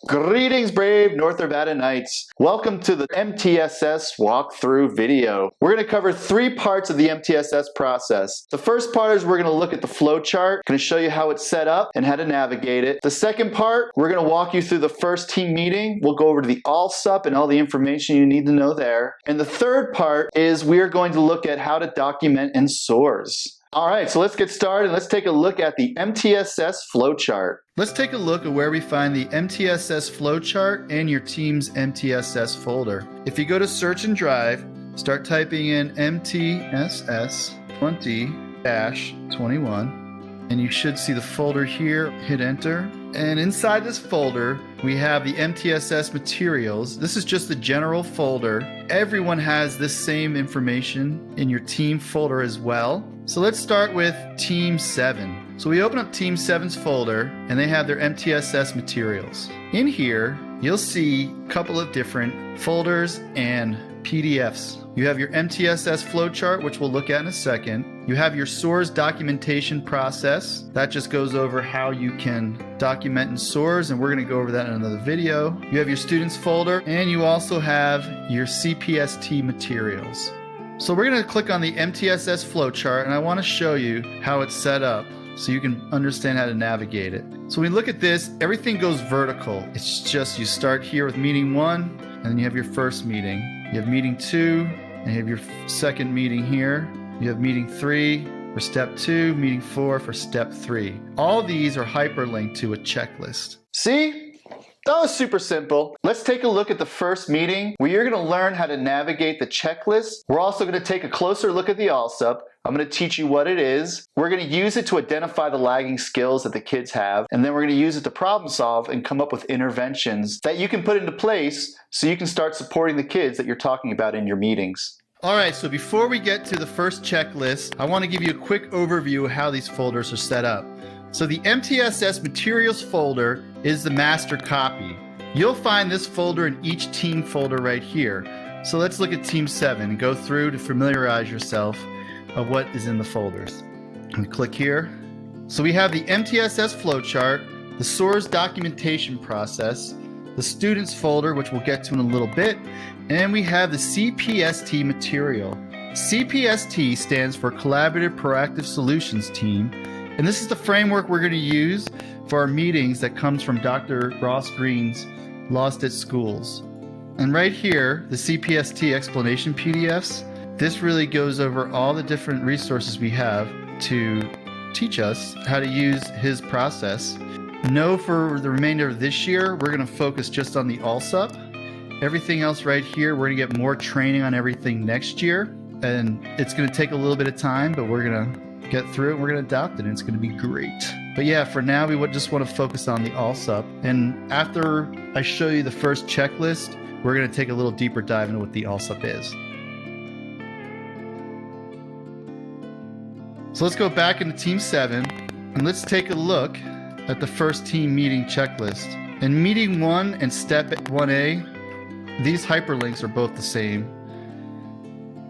Greetings, brave North Nevada Knights. Welcome to the MTSS walkthrough video. We're going to cover three parts of the MTSS process. The first part is we're going to look at the flow chart, going to show you how it's set up and how to navigate it. The second part, we're going to walk you through the first team meeting. We'll go over to the ALSUP and all the information you need to know there. And the third part is we are going to look at how to document in SOARS. All right, so let's get started. Let's take a look at the MTSS flowchart. Let's take a look at where we find the MTSS flowchart and your team's MTSS folder. If you go to Search and Drive, start typing in MTSS 20-21, and you should see the folder here. Hit Enter. And inside this folder, we have the MTSS materials. This is just the general folder. Everyone has this same information in your team folder as well. So let's start with Team 7. So we open up Team 7's folder, and they have their MTSS materials. In here, you'll see a couple of different folders and PDFs. You have your MTSS flowchart, which we'll look at in a second. You have your SOARS documentation process. That just goes over how you can document in SOARS, and we're going to go over that in another video. You have your students folder, and you also have your CPST materials. So we're going to click on the MTSS flowchart, and I want to show you how it's set up so you can understand how to navigate it. So when we look at this, everything goes vertical. It's just you start here with meeting 1, and then you have your first meeting. You have meeting 2, and you have your second meeting here. You have meeting 3 for step 2, meeting 4 for step 3. All these are hyperlinked to a checklist. See? That was super simple. Let's take a look at the first meeting where you're going to learn how to navigate the checklist. We're also going to take a closer look at the ALSUP. I'm going to teach you what it is. We're going to use it to identify the lagging skills that the kids have, and then we're going to use it to problem solve and come up with interventions that you can put into place so you can start supporting the kids that you're talking about in your meetings. All right, so before we get to the first checklist, I want to give you a quick overview of how these folders are set up. So the MTSS materials folder is the master copy. You'll find this folder in each team folder right here. So let's look at Team 7 and go through to familiarize yourself of what is in the folders. And click here. So we have the MTSS flowchart, the SOARS documentation process, the students folder, which we'll get to in a little bit, and we have the CPST material. CPST stands for Collaborative Proactive Solutions Team, and this is the framework we're going to use for our meetings that comes from Dr. Ross Green's Lost at Schools. And right here, the CPST explanation PDFs, this really goes over all the different resources we have to teach us how to use his process. Know for the remainder of this year, we're going to focus just on the ALSUP. Everything else right here, we're going to get more training on everything next year. And it's going to take a little bit of time, but we're going to get through it. We're going to adopt it, and it's going to be great. But yeah, for now, we would just want to focus on the ALSUP. And after I show you the first checklist, we're going to take a little deeper dive into what the ALSUP is. So let's go back into Team 7, and let's take a look at the first team meeting checklist. In meeting 1 and step 1A, these hyperlinks are both the same.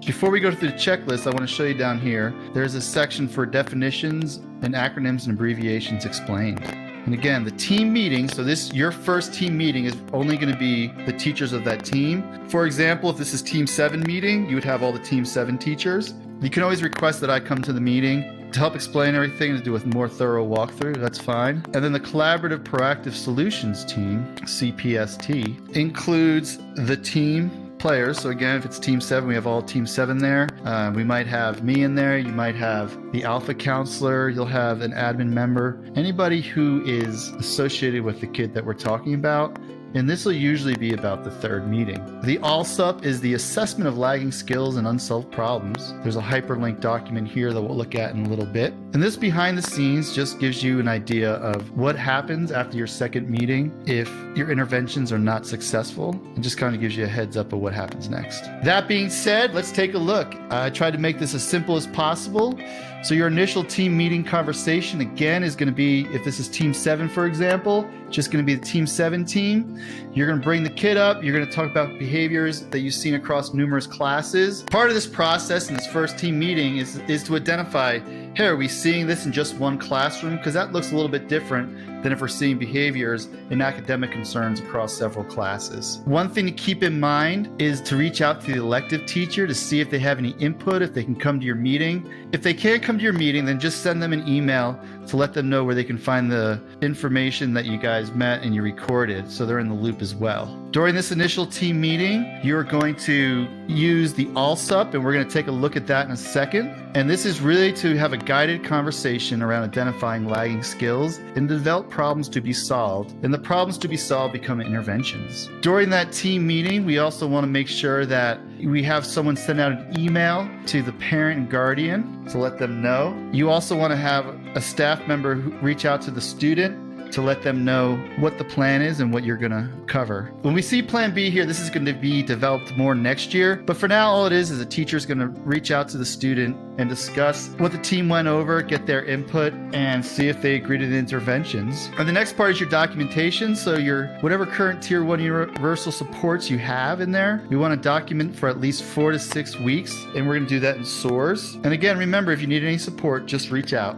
Before we go through the checklist, I want to show you down here, there's a section for definitions and acronyms and abbreviations explained. And again, the team meeting, so your first team meeting is only going to be the teachers of that team. For example, if this is Team 7 meeting, you would have all the Team 7 teachers. You can always request that I come to the meeting to help explain everything and to do a more thorough walkthrough. That's fine. And then the Collaborative Proactive Solutions Team, CPST, includes the team players. So again, if it's Team 7, we have all Team 7 there. We might have me in there. You might have the alpha counselor. You'll have an admin member. Anybody who is associated with the kid that we're talking about. And this will usually be about the third meeting. The ALSUP is the assessment of lagging skills and unsolved problems. There's a hyperlinked document here that we'll look at in a little bit. And this behind the scenes just gives you an idea of what happens after your second meeting if your interventions are not successful, and just kind of gives you a heads up of what happens next. That being said, let's take a look. I tried to make this as simple as possible. So your initial team meeting conversation, again, is going to be, if this is Team 7, for example, just going to be the Team 7 team. You're going to bring the kid up. You're going to talk about behaviors that you've seen across numerous classes. Part of this process in this first team meeting is to identify, hey, are we seeing this in just one classroom? Because that looks a little bit different than if we're seeing behaviors and academic concerns across several classes. One thing to keep in mind is to reach out to the elective teacher to see if they have any input, if they can come to your meeting. If they can't come to your meeting, then just send them an email to let them know where they can find the information that you guys met and you recorded, so they're in the loop as well. During this initial team meeting, you're going to use the ALSUP, and we're going to take a look at that in a second. And this is really to have a guided conversation around identifying lagging skills and develop problems to be solved. And the problems to be solved become interventions. During that team meeting, we also want to make sure that we have someone send out an email to the parent and guardian to let them know. You also want to have a staff member reach out to the student to let them know what the plan is and what you're going to cover. When we see Plan B here, this is going to be developed more next year. But for now, all it is a teacher is going to reach out to the student and discuss what the team went over, get their input, and see if they agree to the interventions. And the next part is your documentation. So your whatever current Tier 1 universal supports you have in there, we want to document for at least 4 to 6 weeks. And we're going to do that in SOARS. And again, remember, if you need any support, just reach out.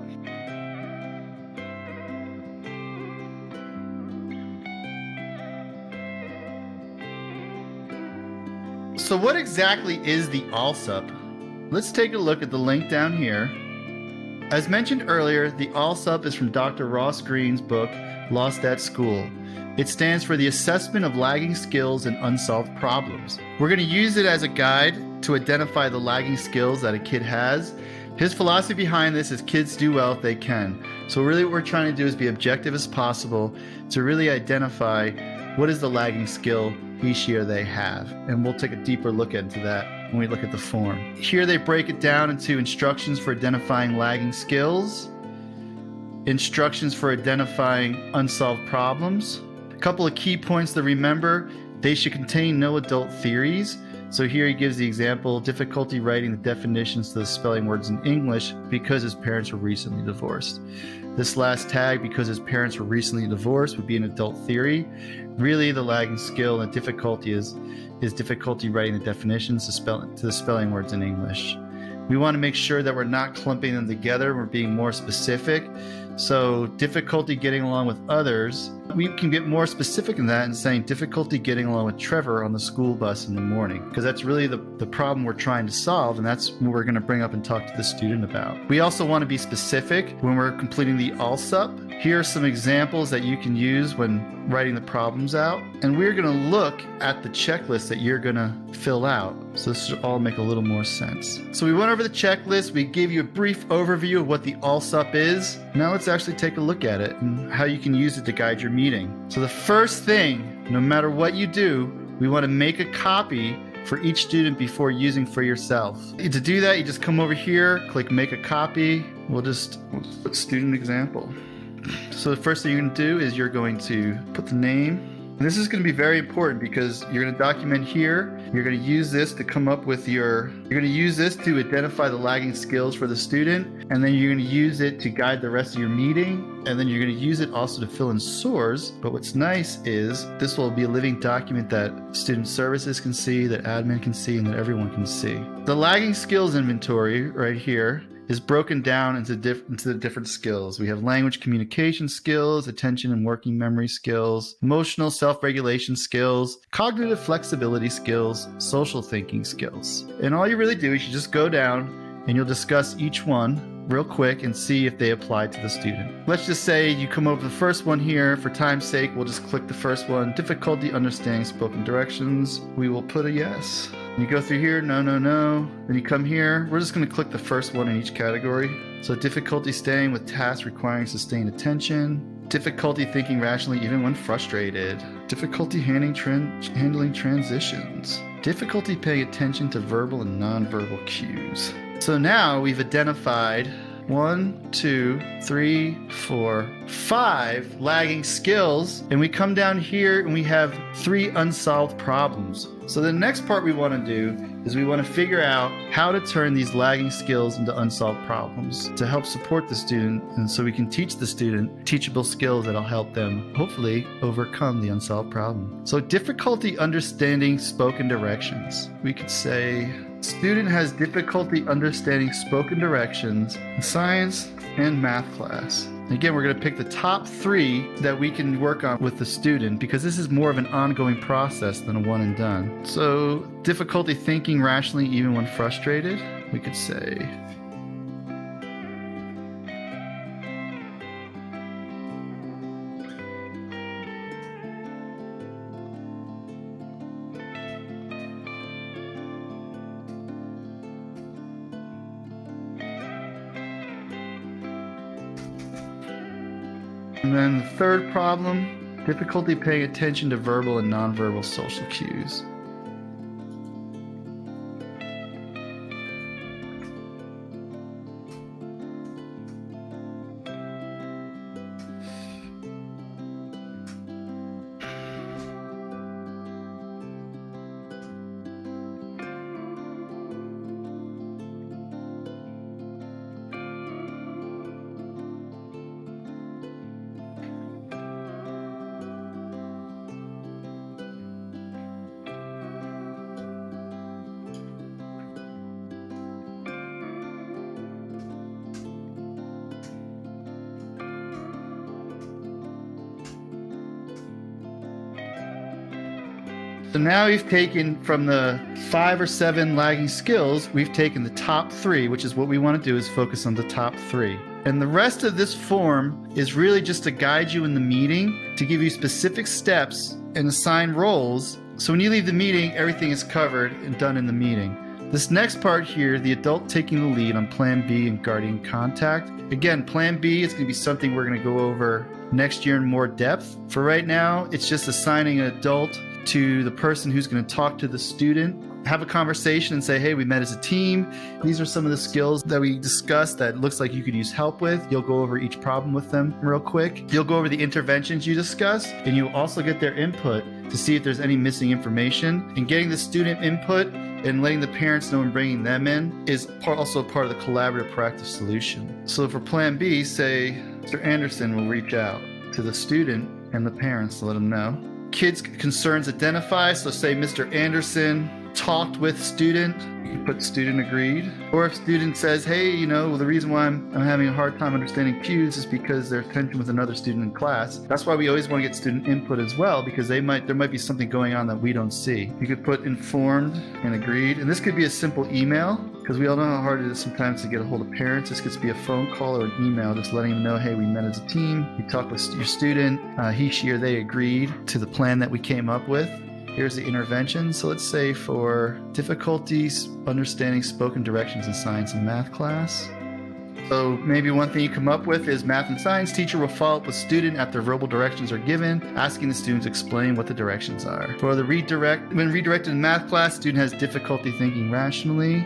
So what exactly is the ALSUP? Let's take a look at the link down here. As mentioned earlier, the ALSUP is from Dr. Ross Greene's book, Lost at School. It stands for the Assessment of Lagging Skills and Unsolved Problems. We're going to use it as a guide to identify the lagging skills that a kid has. His philosophy behind this is kids do well if they can. So really what we're trying to do is be objective as possible to really identify what is the lagging skill he, she, or they have. And we'll take a deeper look into that when we look at the form. Here they break it down into instructions for identifying lagging skills, instructions for identifying unsolved problems. A couple of key points to remember: they should contain no adult theories. So here he gives the example: difficulty writing the definitions to the spelling words in English because his parents were recently divorced. This last tag, because his parents were recently divorced, would be an adult theory. Really, the lagging skill and difficulty is difficulty writing the definitions to the spelling words in English. We want to make sure that we're not clumping them together. We're being more specific. So difficulty getting along with others, we can get more specific in that and saying difficulty getting along with Trevor on the school bus in the morning, because that's really the problem we're trying to solve, and that's what we're going to bring up and talk to the student about. We also want to be specific when we're completing the ALSUP. Here are some examples that you can use when writing the problems out, and we're going to look at the checklist that you're going to fill out, so this should all make a little more sense. So we went over the checklist, we gave you a brief overview of what the ALSUP is. Now let's actually take a look at it and how you can use it to guide your meeting. So the first thing, no matter what you do, we want to make a copy for each student before using for yourself. To do that, you just come over here, click make a copy. We'll put student example. So the first thing you're going to do is you're going to put the name. And this is going to be very important because you're going to document here. You're going to use this to come up with you're going to use this to identify the lagging skills for the student. And then you're going to use it to guide the rest of your meeting. And then you're going to use it also to fill in SOARS. But what's nice is this will be a living document that student services can see, that admin can see, and that everyone can see. The lagging skills inventory right here is broken down into the different skills. We have language communication skills, attention and working memory skills, emotional self-regulation skills, cognitive flexibility skills, social thinking skills. And all you really do is you just go down and you'll discuss each one real quick and see if they apply to the student. Let's just say you come over the first one here. For time's sake, we'll just click the first one. Difficulty understanding spoken directions. We will put a yes. You go through here, no. Then you come here. We're just going to click the first one in each category. So difficulty staying with tasks requiring sustained attention. Difficulty thinking rationally even when frustrated. Difficulty handling transitions. Difficulty paying attention to verbal and nonverbal cues. So now we've identified 1, 2, 3, 4, 5 lagging skills, and we come down here and we have 3 unsolved problems. So the next part we want to do is we want to figure out how to turn these lagging skills into unsolved problems to help support the student, and so we can teach the student teachable skills that'll help them hopefully overcome the unsolved problem. So difficulty understanding spoken directions. We could say student has difficulty understanding spoken directions in science and math class. Again, we're going to pick the top 3 that we can work on with the student because this is more of an ongoing process than a one and done. So difficulty thinking rationally even when frustrated, we could say. And then the third problem, difficulty paying attention to verbal and nonverbal social cues. So now we've taken from the 5 or 7 lagging skills, we've taken the top 3, which is what we want to do is focus on the top 3. And the rest of this form is really just to guide you in the meeting, to give you specific steps and assign roles. So when you leave the meeting, everything is covered and done in the meeting. This next part here, the adult taking the lead on Plan B and guardian contact. Again, Plan B is going to be something we're going to go over next year in more depth. For right now, it's just assigning an adult to the person who's going to talk to the student, have a conversation and say, hey, we met as a team. These are some of the skills that we discussed that looks like you could use help with. You'll go over each problem with them real quick. You'll go over the interventions you discussed, and you'll also get their input to see if there's any missing information. And getting the student input and letting the parents know and bringing them in is also part of the collaborative proactive solution. So for Plan B, say Mr. Anderson will reach out to the student and the parents to let them know. Kids' concerns identify, so say Mr. Anderson talked with student, you can put student agreed. Or if student says, hey, you know, the reason why I'm having a hard time understanding cues is because there's tension with another student in class. That's why we always want to get student input as well, because there might be something going on that we don't see. You could put informed and agreed, and this could be a simple email, because we all know how hard it is sometimes to get a hold of parents. This could be a phone call or an email, just letting them know, hey, we met as a team. You talked with your student. He, she, or they agreed to the plan that we came up with. Here's the intervention. So let's say for difficulties understanding spoken directions in science and math class. So maybe one thing you come up with is math and science teacher will follow up with student after verbal directions are given, asking the student to explain what the directions are. For the redirect, when redirected in math class, student has difficulty thinking rationally.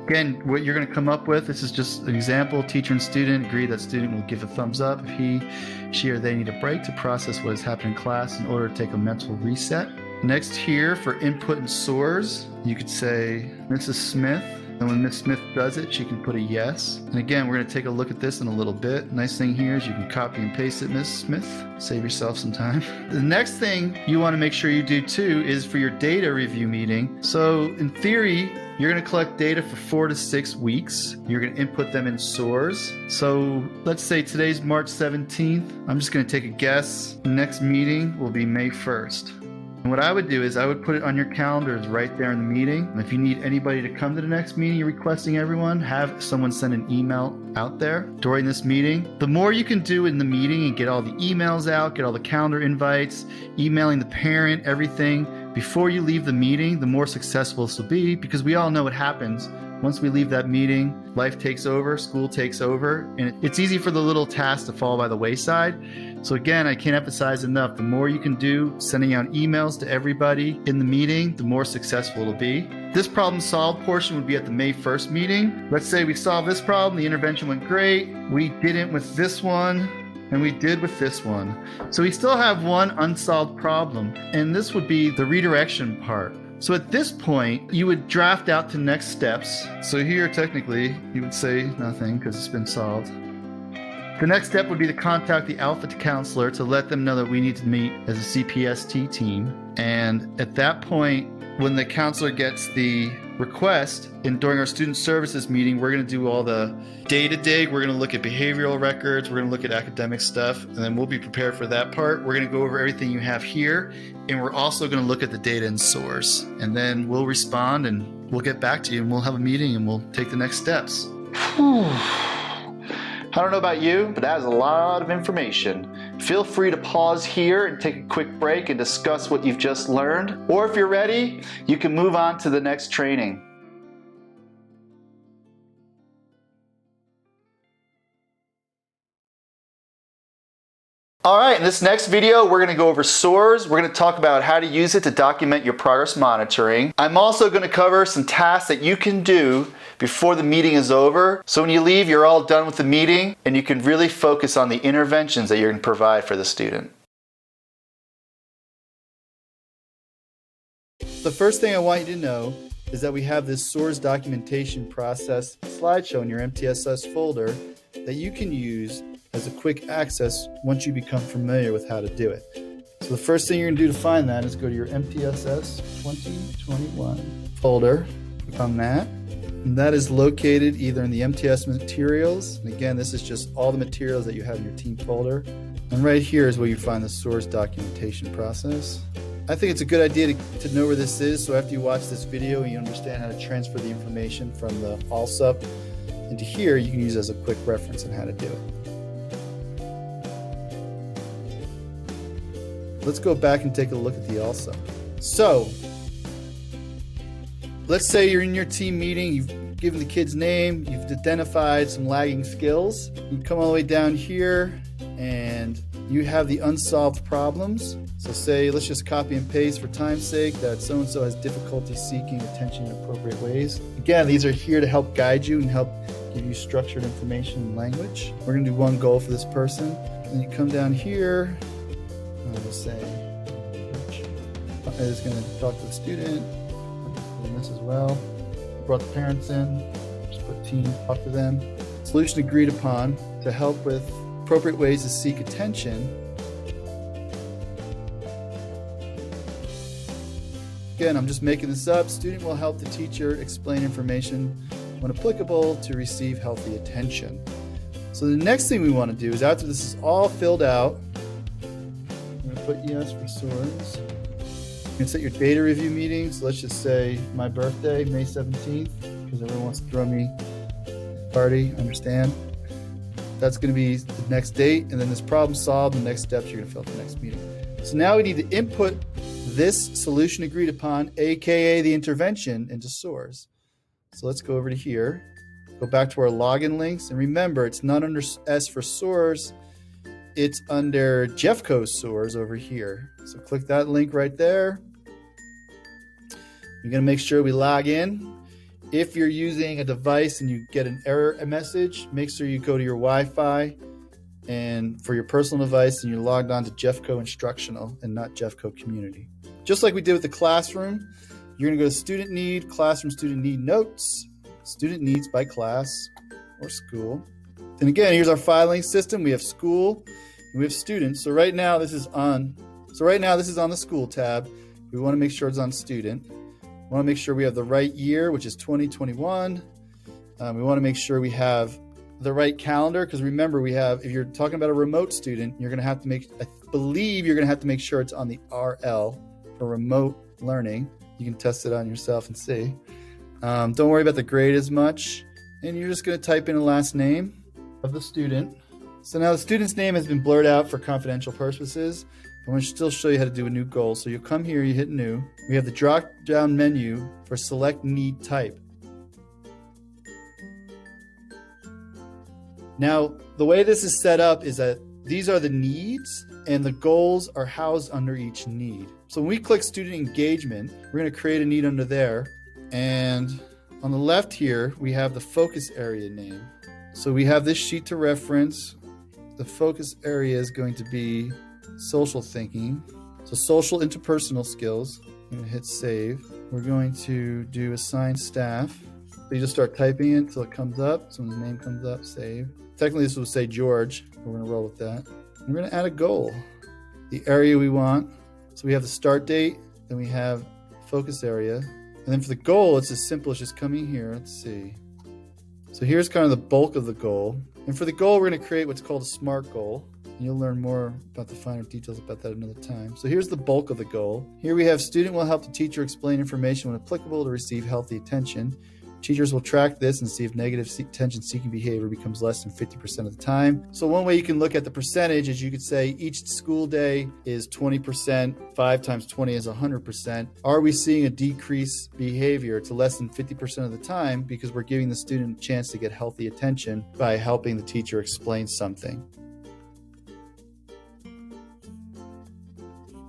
Again, what you're going to come up with, this is just an example. Teacher and student agree that student will give a thumbs up if he, she, or they need a break to process what has happened in class in order to take a mental reset. Next here for input and SOARS, you could say Mrs. Smith. And when Miss Smith does it, she can put a yes. And again, we're going to take a look at this in a little bit. Nice thing here is you can copy and paste it, Miss Smith. Save yourself some time. The next thing you want to make sure you do too is for your data review meeting. So in theory, you're going to collect data for 4 to 6 weeks. You're going to input them in SOARS. So let's say today's March 17th. I'm just going to take a guess. The next meeting will be May 1st. And what I would do is I would put it on your calendars right there in the meeting. And if you need anybody to come to the next meeting, you're requesting everyone, have someone send an email out there during this meeting. The more you can do in the meeting and get all the emails out, get all the calendar invites, emailing the parent, everything, before you leave the meeting, the more successful this will be, because we all know what happens. Once we leave that meeting, life takes over, school takes over, and it's easy for the little tasks to fall by the wayside. So again, I can't emphasize enough, the more you can do sending out emails to everybody in the meeting, the more successful it'll be. This problem solved portion would be at the May 1st meeting. Let's say we solved this problem, the intervention went great, we didn't with this one, and we did with this one. So we still have one unsolved problem, and this would be the redirection part. So at this point, you would draft out to next steps. So here, technically, you would say nothing because it's been solved. The next step would be to contact the alpha counselor to let them know that we need to meet as a CPST team. And at that point, when the counselor gets the request, and during our student services meeting, we're going to do all the data dig. We're going to look at behavioral records. We're going to look at academic stuff, and then we'll be prepared for that part. We're going to go over everything you have here, and we're also going to look at the data in SOARS, and then we'll respond and we'll get back to you, and we'll have a meeting and we'll take the next steps. I don't know about you, but that is a lot of information. Feel free to pause here and take a quick break and discuss what you've just learned. Or if you're ready, you can move on to the next training. All right, in this next video, we're gonna go over SOARS. We're gonna talk about how to use it to document your progress monitoring. I'm also gonna cover some tasks that you can do before the meeting is over. So when you leave, you're all done with the meeting and you can really focus on the interventions that you're gonna provide for the student. The first thing I want you to know is that we have this SOARS documentation process slideshow in your MTSS folder that you can use as a quick access once you become familiar with how to do it. So the first thing you're going to do to find that is go to your MTSS 2021 folder, click on that, and that is located either in the MTS materials, and again this is just all the materials that you have in your team folder, and right here is where you find the SOARS documentation process. I think it's a good idea to know where this is, so after you watch this video and you understand how to transfer the information from the ALSUP into here, you can use it as a quick reference on how to do it. Let's go back and take a look at the ALSUP. So, let's say you're in your team meeting, you've given the kid's name, you've identified some lagging skills. You come all the way down here and you have the unsolved problems. So say, let's just copy and paste for time's sake that so-and-so has difficulty seeking attention in appropriate ways. Again, these are here to help guide you and help give you structured information and language. We're gonna do one goal for this person. And you come down here, we'll say, is going to talk to the student, and this as well. Brought the parents in, just put team, talk to them. Solution agreed upon to help with appropriate ways to seek attention. Again, I'm just making this up. Student will help the teacher explain information when applicable to receive healthy attention. So the next thing we want to do is after this is all filled out, put yes for SOARS. You can set your data review meeting. So let's just say my birthday, May 17th, because everyone wants to throw me a party, understand. That's going to be the next date, and then this problem solved, the next steps you're going to fill out the next meeting. So now we need to input this solution agreed upon, aka the intervention, into SOARS. So let's go over to here, go back to our login links, and remember it's not under S for SOARS, it's under Jeffco's SOARS over here. So click that link right there. You're gonna make sure we log in. If you're using a device and you get an error message, make sure you go to your Wi-Fi and for your personal device and you're logged on to Jeffco Instructional and not Jeffco Community. Just like we did with the classroom, you're gonna go to Student Need, Classroom Student Need Notes, Student Needs by Class or School. And again, here's our filing system. We have school and we have students. So right now this is on the school tab. We want to make sure it's on student. We want to make sure we have the right year, which is 2021. We want to make sure we have the right calendar, because remember if you're talking about a remote student, you're going to have to make sure it's on the RL for remote learning. You can test it on yourself and see. Don't worry about the grade as much. And you're just going to type in a last name of the student. So now the student's name has been blurred out for confidential purposes. I want to still show you how to do a new goal. So you'll come here, you hit new. We have the drop down menu for select need type. Now, the way this is set up is that these are the needs and the goals are housed under each need. So when we click student engagement, we're going to create a need under there. And on the left here, we have the focus area name. So we have this sheet to reference. The focus area is going to be social thinking. So social interpersonal skills. I'm going to hit save. We're going to do assign staff. So you just start typing it until it comes up. So when the name comes up, save. Technically this will say George. We're going to roll with that. We're going to add a goal. The area we want. So we have the start date, then we have focus area, And then for the goal, it's as simple as just coming here. Let's see. So here's kind of the bulk of the goal. And for the goal, we're going to create what's called a SMART goal. And you'll learn more about the finer details about that another time. So here's the bulk of the goal. Here we have student will help the teacher explain information when applicable to receive healthy attention. Teachers will track this and see if negative attention-seeking behavior becomes less than 50% of the time. So one way you can look at the percentage is you could say each school day is 20%, 5 times 20 is 100%. Are we seeing a decrease behavior to less than 50% of the time because we're giving the student a chance to get healthy attention by helping the teacher explain something?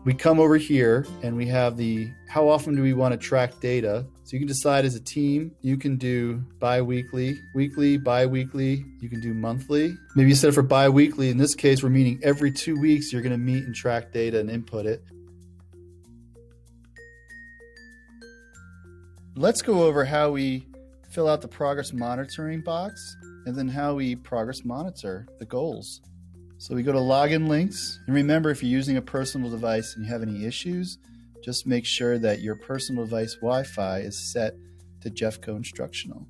We come over here and we have the how often do we want to track data. So you can decide as a team, you can do bi-weekly, weekly, bi-weekly, you can do monthly. Maybe you set it for bi-weekly. In this case, we're meeting every 2 weeks. You're going to meet and track data and input it. Let's go over how we fill out the progress monitoring box and then how we progress monitor the goals. So we go to login links, and remember, if you're using a personal device and you have any issues, just make sure that your personal device Wi-Fi is set to Jeffco instructional.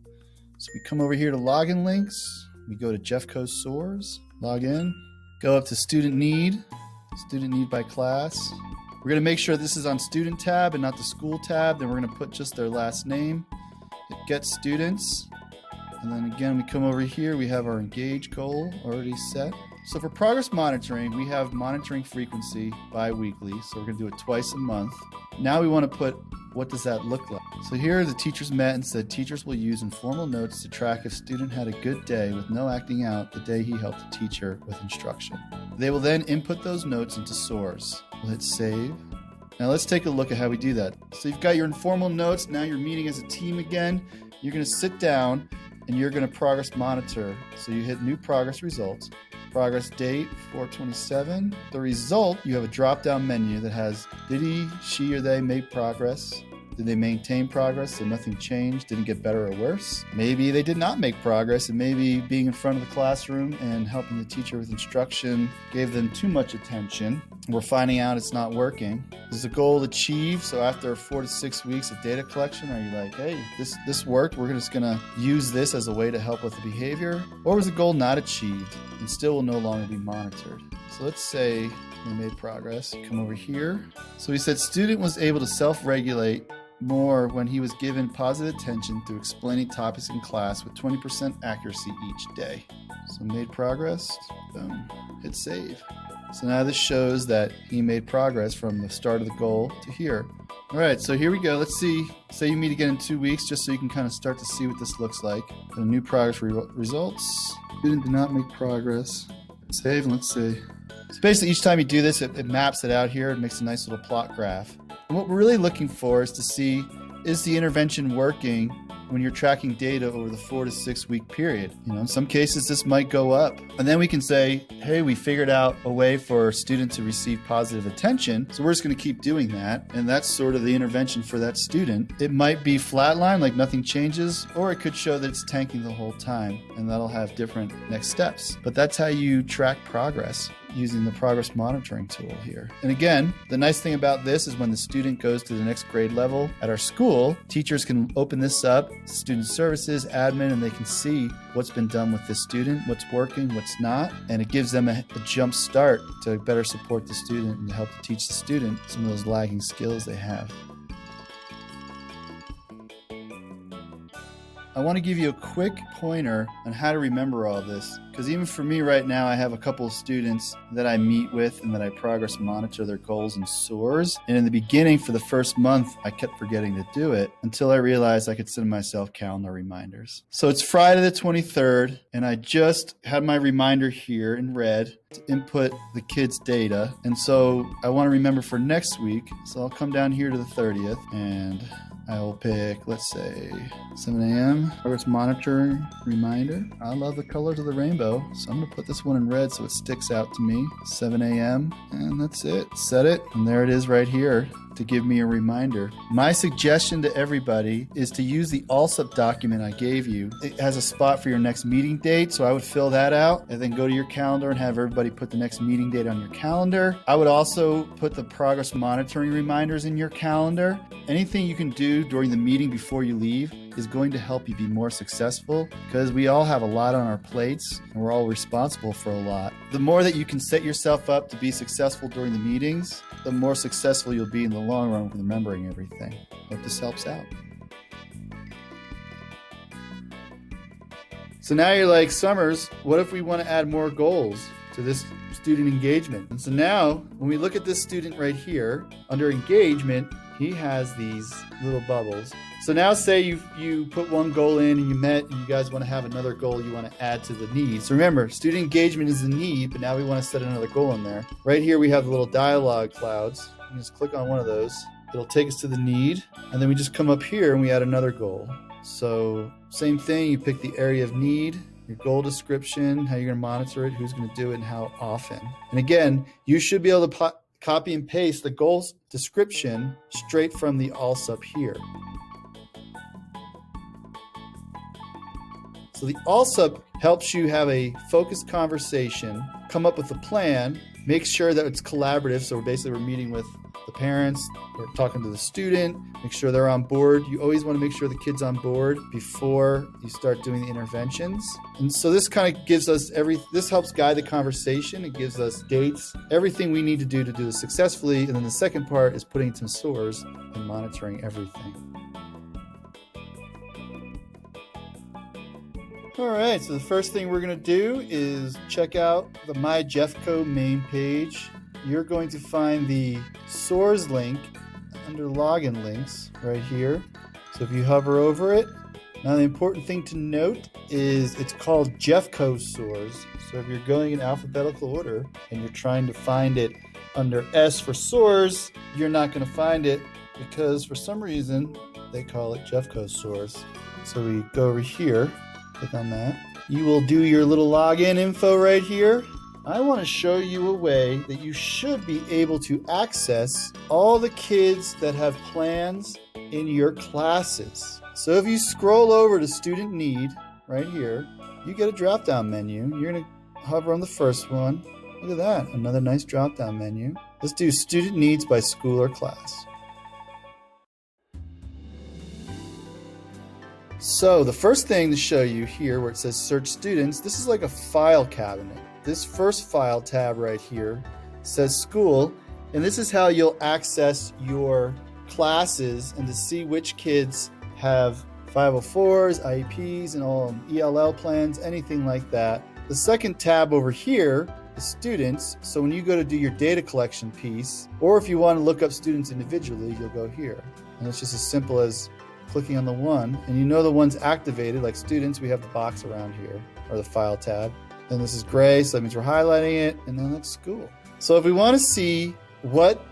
So we come over here to login links, we go to Jeffco SOARS, log in, go up to student need by class. We're going to make sure this is on student tab and not the school tab. Then we're going to put just their last name, hit get students, and then again we come over here, we have our engage goal already set. So for progress monitoring, we have monitoring frequency bi-weekly. So we're going to do it twice a month. Now we want to put, what does that look like? So here the teachers met and said teachers will use informal notes to track if student had a good day with no acting out the day he helped the teacher with instruction. They will then input those notes into SOARS. We'll hit save. Now let's take a look at how we do that. So you've got your informal notes. Now you're meeting as a team again. You're going to sit down and you're going to progress monitor. So you hit new progress results. Progress date 4/27. The result, you have a drop-down menu that has did he, she, or they make progress? Did they maintain progress so nothing changed, didn't get better or worse? Maybe they did not make progress, and maybe being in front of the classroom and helping the teacher with instruction gave them too much attention. We're finding out it's not working. Is the goal achieved? So after 4 to 6 weeks of data collection, are you like, hey, this worked, we're just gonna use this as a way to help with the behavior? Or was the goal not achieved and still will no longer be monitored? So let's say they made progress. Come over here. So we said student was able to self-regulate more when he was given positive attention through explaining topics in class with 20% accuracy each day. So made progress, boom, hit save. So now this shows that he made progress from the start of the goal to here. All right, so here we go. Let's see, say you meet again in 2 weeks, just so you can kind of start to see what this looks like. The new progress results. Student did not make progress. Save, and let's see. So basically each time you do this, it maps it out here. It makes a nice little plot graph. And what we're really looking for is to see, is the intervention working when you're tracking data over the 4 to 6 week period? You know, in some cases this might go up. And then we can say, hey, we figured out a way for students to receive positive attention. So we're just going to keep doing that. And that's sort of the intervention for that student. It might be flatline, like nothing changes, or it could show that it's tanking the whole time. And that'll have different next steps. But that's how you track progress using the progress monitoring tool here. And again, the nice thing about this is when the student goes to the next grade level at our school, teachers can open this up, student services, admin, and they can see what's been done with this student, what's working, what's not, and it gives them a jump start to better support the student and to help to teach the student some of those lagging skills they have. I want to give you a quick pointer on how to remember all this, because even for me right now, I have a couple of students that I meet with and that I progress monitor their goals in SOARS. And in the beginning, for the first month, I kept forgetting to do it until I realized I could send myself calendar reminders. So it's Friday the 23rd, and I just had my reminder here in red to input the kids' data. And so I want to remember for next week. So I'll come down here to the 30th and I will pick, let's say, 7 a.m. Progress monitoring reminder. I love the colors of the rainbow, so I'm going to put this one in red so it sticks out to me. 7 a.m. and that's it. Set it, and there it is right here. to give me a reminder. My suggestion to everybody is to use the ALSUP document I gave you. It has a spot for your next meeting date, so I would fill that out and then go to your calendar and have everybody put the next meeting date on your calendar. I would also put the progress monitoring reminders in your calendar. Anything you can do during the meeting before you leave is going to help you be more successful, because we all have a lot on our plates and we're all responsible for a lot. The more that you can set yourself up to be successful during the meetings, the more successful you'll be in the long run with remembering everything. Hope this helps out. So now you're like, Summers, what if we want to add more goals to this student engagement? And so now when we look at this student right here, under engagement, he has these little bubbles. So now say you put one goal in and you met, and you guys want to have another goal you want to add to the need. So remember, student engagement is the need, but now we want to set another goal in there. Right here we have the little dialogue clouds. You can just click on one of those. It'll take us to the need, and then we just come up here and we add another goal. So same thing, you pick the area of need, your goal description, how you're going to monitor it, who's going to do it, and how often. And again, you should be able to copy and paste the goals description straight from the ALSUP here. So the ALSUP helps you have a focused conversation, come up with a plan, make sure that it's collaborative. So we're meeting with the parents, we're talking to the student, make sure they're on board. You always want to make sure the kid's on board before you start doing the interventions. And so this kind of gives us this helps guide the conversation. It gives us dates, everything we need to do this successfully. And then the second part is putting some SOARS and monitoring everything. All right, so the first thing we're going to do is check out the My Jeffco main page. You're going to find the SOARS link under login links right here. So if you hover over it, now the important thing to note is it's called Jeffco SOARS. So if you're going in alphabetical order and you're trying to find it under S for SOARS, you're not going to find it because for some reason they call it Jeffco SOARS. So we go over here. Click on that. You will do your little login info right here. I want to show you a way that you should be able to access all the kids that have plans in your classes. So if you scroll over to Student Need right here, you get a drop-down menu. You're going to hover on the first one. Look at that, another nice drop-down menu. Let's do Student Needs by school or class. So the first thing to show you here where it says search students, this is like a file cabinet. This first file tab right here says school, and this is how you'll access your classes and to see which kids have 504s, IEPs, and all ELL plans, anything like that. The second tab over here is students. So when you go to do your data collection piece, or if you want to look up students individually, you'll go here. And it's just as simple as clicking on the one, and you know the one's activated, like students, we have the box around here, or the file tab. Then this is gray, so that means we're highlighting it, and then that's school. So if we want to see what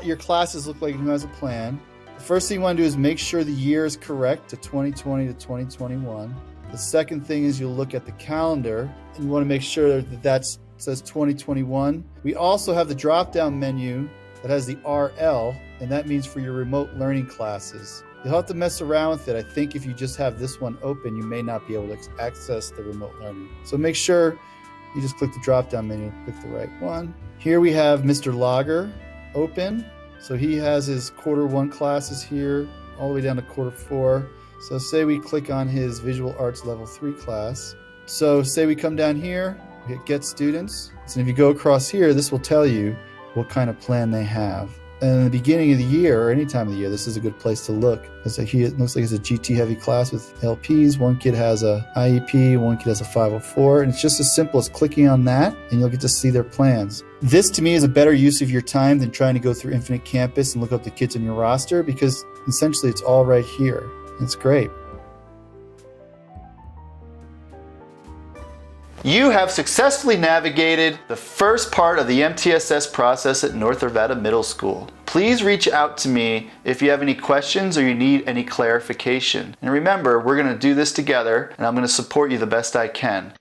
your classes look like and who has a plan, the first thing you want to do is make sure the year is correct to 2020 to 2021. The second thing is you'll look at the calendar, and you want to make sure that says 2021. We also have the drop-down menu that has the RL, and that means for your remote learning classes. You'll have to mess around with it. I think if you just have this one open, you may not be able to access the remote learning. So make sure you just click the drop-down menu, pick the right one. Here we have Mr. Logger open. So he has his Q1 classes here, all the way down to Q4. So say we click on his Visual Arts Level 3 class. So say we come down here, we hit Get Students. So if you go across here, this will tell you what kind of plan they have. And in the beginning of the year, or any time of the year, this is a good place to look. It looks like it's a GT heavy class with LPs. One kid has a IEP, one kid has a 504, and it's just as simple as clicking on that, and you'll get to see their plans. This, to me, is a better use of your time than trying to go through Infinite Campus and look up the kids in your roster, because essentially it's all right here. It's great. You have successfully navigated the first part of the MTSS process at North Arvada Middle School. Please reach out to me if you have any questions or you need any clarification. And remember, we're going to do this together, and I'm going to support you the best I can.